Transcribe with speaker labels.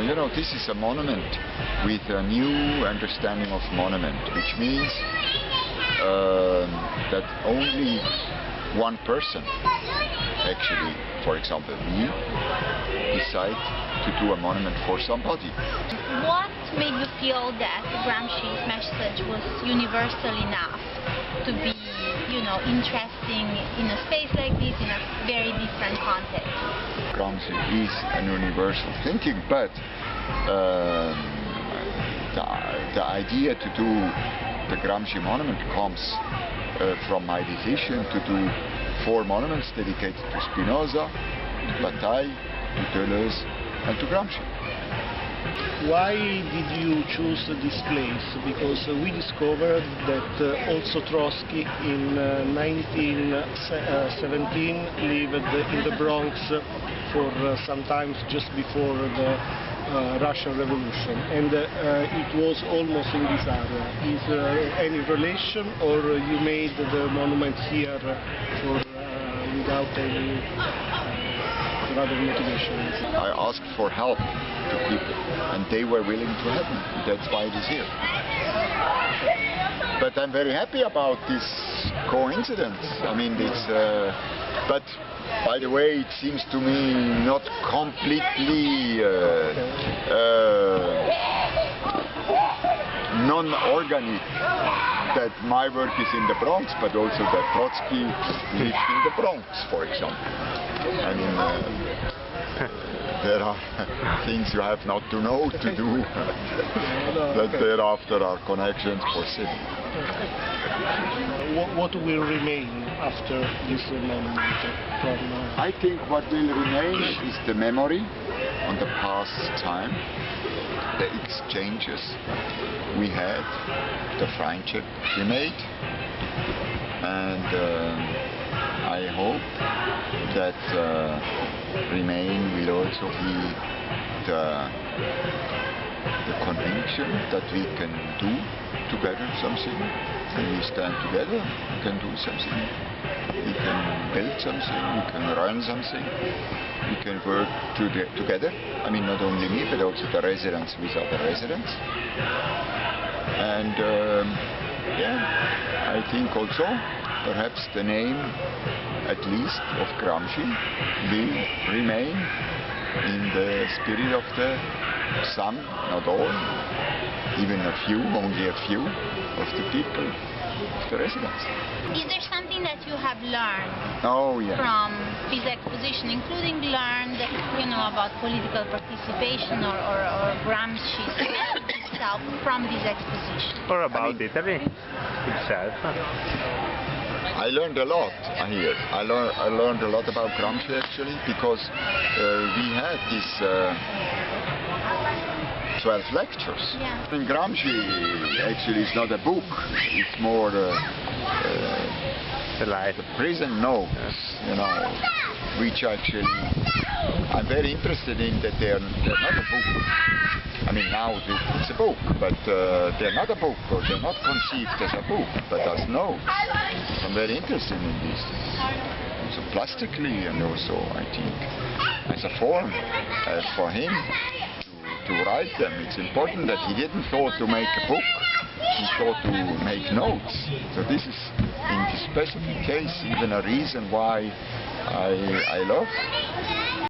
Speaker 1: you know, this is a monument with a new understanding of monument, which means that only one person, actually, for example, me, decide to do a monument for somebody.
Speaker 2: What made you feel that Gramsci's message was universal enough to be, you know, interesting in a space like this, in a very different context?
Speaker 1: Gramsci is an universal thinking, but the idea to do the Gramsci monument comes from my decision to do 4 monuments dedicated to Spinoza, to Bataille, to Deleuze and to Gramsci.
Speaker 3: Why did you choose this place? Because we discovered that also Trotsky in 1917 lived in the Bronx for sometimes just before the Russian Revolution, and it was almost in this area. Is any relation, or you made the monument here for without any other motivation?
Speaker 1: I asked for help to people, and they were willing to help me. That's why it is here. But I'm very happy about this coincidence. I mean, it's. But by the way, it seems to me not completely non-organic that my work is in the Bronx, but also that Trotsky lived in the Bronx, for example. I mean, there are things you have not to know to do, that thereafter are connections for civic.
Speaker 3: What will remain after this monument?
Speaker 1: I think what will remain is the memory on the past time, the exchanges we had, the friendship we made, and I hope that remain will also be the conviction that we can do together something. When we stand together, we can do something. We can build something, we can run something, we can work together. I mean, not only me, but also the residents with other residents. And yeah, I think also perhaps the name, at least, of Gramsci will remain in the spirit of the some, not all, even a few, only a few of the people, of the residents.
Speaker 2: Is there something that you have learned
Speaker 1: from
Speaker 2: this exposition, including learned, you know, about political participation or Gramsci's message itself from this exposition?
Speaker 4: Or about Italy itself?
Speaker 1: I learned a lot here. I learned a lot about Gramsci actually, because we had this 12 lectures.
Speaker 2: Yeah.
Speaker 1: And Gramsci actually is not a book, it's more the prison notes, you know, which actually I'm very interested in, that they're not a book. I mean, now it's a book, but they're not a book, or they're not conceived as a book, but as notes. I'm very interested in these things. Also plastically, and also, I think, as a form for him to write them. It's important that he didn't thought to make a book, he thought to make notes. So this is, in this specific case, even a reason why I love